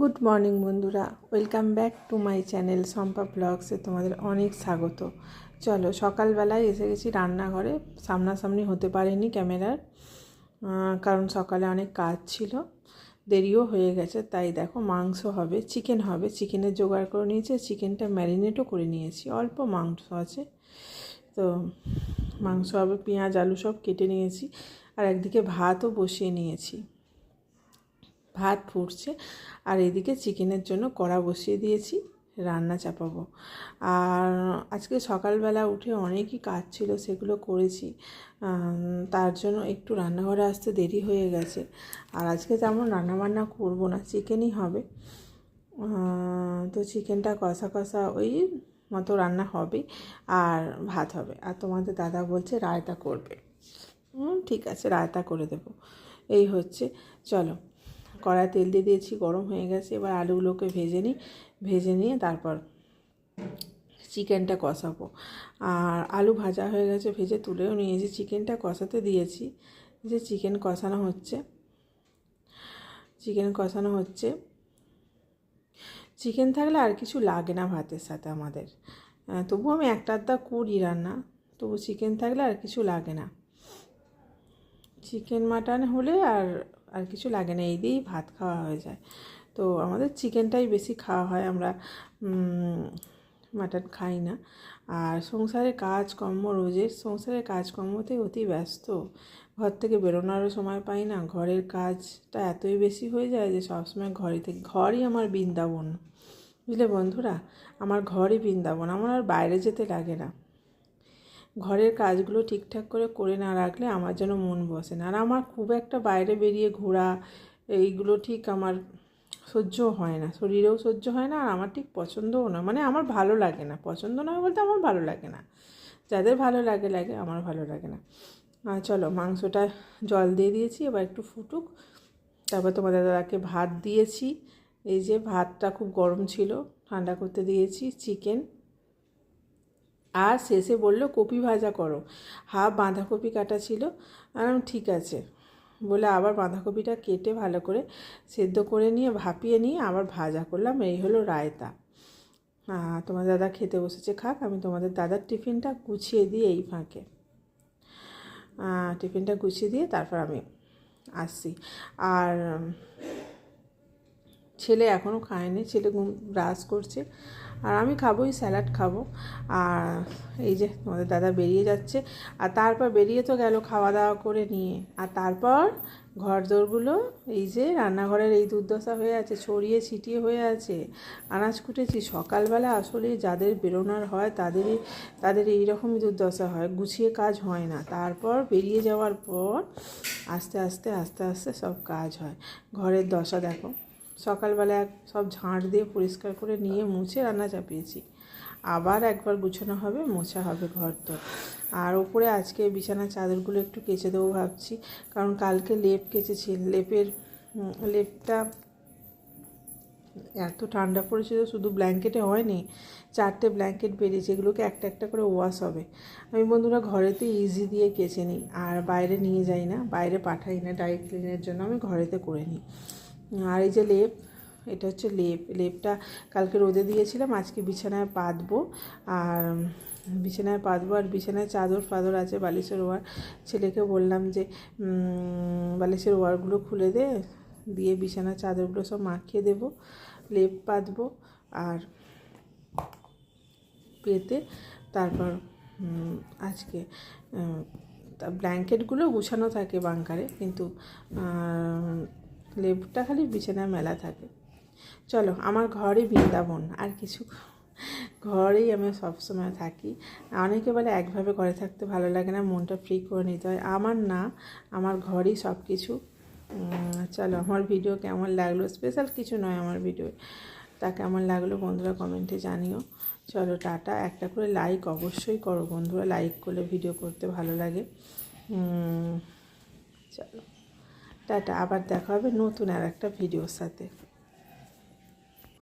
Good morning বন্ধুরা, welcome back to my channel Shampa ব্লগসে তোমাদের অনেক স্বাগত। চলো, সকালবেলায় এসে গেছি রান্নাঘরে। সামনাসামনি হতে পারেনি ক্যামেরার, কারণ সকালে অনেক কাজ ছিল, দেরিও হয়ে গেছে। তাই দেখো, মাংস হবে, চিকেন হবে। চিকেনের জোগাড় করে নিয়েছি, চিকেনটা ম্যারিনেটও করে নিয়েছি, অল্প মাংস আছে তো মাংস হবে। পেঁয়াজ আলু সব কেটে নিয়েছি, আর একদিকে ভাতও বসিয়ে নিয়েছি। ভাত ফুটছে, আর এদিকে চিকেনের জন্য কড়া বসিয়ে দিয়েছি, রান্না চাপাবো। আর আজকে সকালবেলা উঠে অনেকই কাজ ছিল, সেগুলো করেছি। তার জন্য একটু রান্নাঘরে আসতে দেরি হয়ে গেছে। আর আজকে তেমন রান্নাবান্না করব না, চিকেনই হবে। তো চিকেনটা কষা কষা ওই মতো রান্না হবে, আর ভাত হবে। আর তোমাদের দাদা বলছে রায়তা করবে। ঠিক আছে, রায়তা করে দেবো। এই হচ্ছে। চলো, কড়ায় তেল দিয়ে দিয়েছি, গরম হয়ে গেছে। এবার আলুগুলোকে ভেজে নিয়ে তারপর চিকেনটা কষাবো। আর আলু ভাজা হয়ে গেছে, ভেজে তুলেও নিয়েছি। চিকেনটা কষাতে দিয়েছি, যে চিকেন কষানো হচ্ছে। চিকেন থাকলে আর কিছু লাগে না ভাতের সাথে আমাদের। তবু আমি একটা আধটা করি রান্না, তবু চিকেন থাকলে আর কিছু লাগে না। চিকেন মাটন হলে আর কিছু লাগে না, এই দিয়েই ভাত খাওয়া হয়ে যায়। তো আমাদের চিকেনটাই বেশি খাওয়া হয়, আমরা মাটন খাই না। আর সংসারের কাজকর্মতেই অতি ব্যস্ত। ঘর থেকে বেরোনোরও সময় পাই না। ঘরের কাজটা এতই বেশি হয়ে যায় যে সবসময় ঘরই আমার বৃন্দাবন। বুঝলে বন্ধুরা, আমার ঘরই বৃন্দাবন, আমার আর বাইরে যেতে লাগে না। ঘরের কাজগুলো ঠিকঠাক করে না রাখলে আমার যেন মন বসে না। আর আমার খুব একটা বাইরে বেরিয়ে ঘোরা এইগুলো ঠিক আমার সহ্য হয় না, শরীরেও সহ্য হয় না, আর আমার ঠিক পছন্দও না। মানে আমার ভালো লাগে না, পছন্দ নয় বলতে আমার ভালো লাগে না। যাদের ভালো লাগে আমার ভালো লাগে না। চলো, মাংসটা জল দিয়ে দিয়েছি, এবার একটু ফুটুক। তারপর তোমাদের দাদাকে ভাত দিয়েছি। এই যে ভাতটা খুব গরম ছিল, ঠান্ডা করতে দিয়েছি। চিকেন, আর শেষে বলল কপি ভাজা করো। হাফ বাঁধাকপি কাটা ছিল, ঠিক আছে বলে আবার বাঁধাকপিটা কেটে ভালো করে সেদ্ধ করে নিয়ে ভাপিয়ে নিয়ে আবার ভাজা করলাম। এই হলো রায়তা। তোমার দাদা খেতে বসেছে, খাক। আমি তোমাদের দাদার টিফিনটা গুছিয়ে দিয়ে এই ফাঁকে তারপর আমি আসছি। আর ছেলে এখনও খায়নি, ছেলে ব্রাশ করছে, আর আমি খাবোই, স্যালাড খাবো। আর এই যে তোমাদের দাদা বেরিয়ে যাচ্ছে, আর তারপর বেরিয়ে তো গেল খাওয়া দাওয়া করে নিয়ে। আর তারপর ঘরদোরগুলো এই যে রান্নাঘরের এই দুর্দশা হয়ে আছে, ছড়িয়ে ছিটিয়ে হয়ে আছে। আনাজ কুটেছি সকালবেলা, আসলে যাদের বেরোনোর হয় তাদের এইরকমই দুর্দশা হয়, গুছিয়ে কাজ হয় না। তারপর বেরিয়ে যাওয়ার পর আস্তে আস্তে সব কাজ হয়। ঘরের দশা দেখো, সকালবেলা সব ঝাঁট দিয়ে পরিষ্কার করে নিয়ে মুছে রান্না চাপিয়েছি। আবার একবার গুছানো হবে, মোছা হবে ঘর তো। আর ওপরে আজকে বিছানার চাদরগুলো একটু কেচে দেবো ভাবছি, কারণ কালকে লেপ কেচেছি। লেপটা এত ঠান্ডা পড়েছিল, শুধু ব্ল্যাঙ্কেটে হয়নি, 4টে ব্ল্যাঙ্কেট বেরিয়েছে, এগুলোকে একটা একটা করে ওয়াশ হবে। আমি বন্ধুরা ঘরেতে ইজি দিয়ে কেচে নিই, আর বাইরে নিয়ে যাই না, বাইরে পাঠাই না ডাইরেক্ট ক্লিনের জন্য, আমি ঘরেতে করে নিই। আর এই যে এটা হচ্ছে লেপটা কালকে রোদে দিয়েছিলাম, আজকে বিছানায় পাতবো। আর বিছানায় চাদর ফাদর আছে, বালিশের ওয়ার। ছেলেকে বললাম যে বালিশের ওয়ারগুলো খুলে দিয়ে বিছানার চাদরগুলো সব মাখিয়ে দেবো, লেপ পাতবো। আর পেতে তারপর আজকে ব্ল্যাঙ্কেটগুলো গুছানো থাকে বাঙ্কারে, কিন্তু লেপটা খালি বিছানায় মেলা থাকে। চলো, আমার ঘরই বৃন্দাবন, আর কিছু ঘরেই আমি সবসময় থাকি। অনেকে বলে একভাবে ঘরে থাকতে ভালো লাগে না, মনটা ফ্রি করে নিতে হয়। আমার না, আমার ঘরই সব কিছু। চলো, আমার ভিডিও কেমন লাগলো, স্পেশাল কিছু নয় আমার ভিডিও, তা কেমন লাগলো বন্ধুরা কমেন্টে জানিও। চলো, টাটা। একটা করে লাইক অবশ্যই করো বন্ধুরা, লাইক করলে ভিডিও করতে ভালো লাগে। চলো, টাটা। আবার দেখা হবে নতুন আর একটা ভিডিওর সাথে।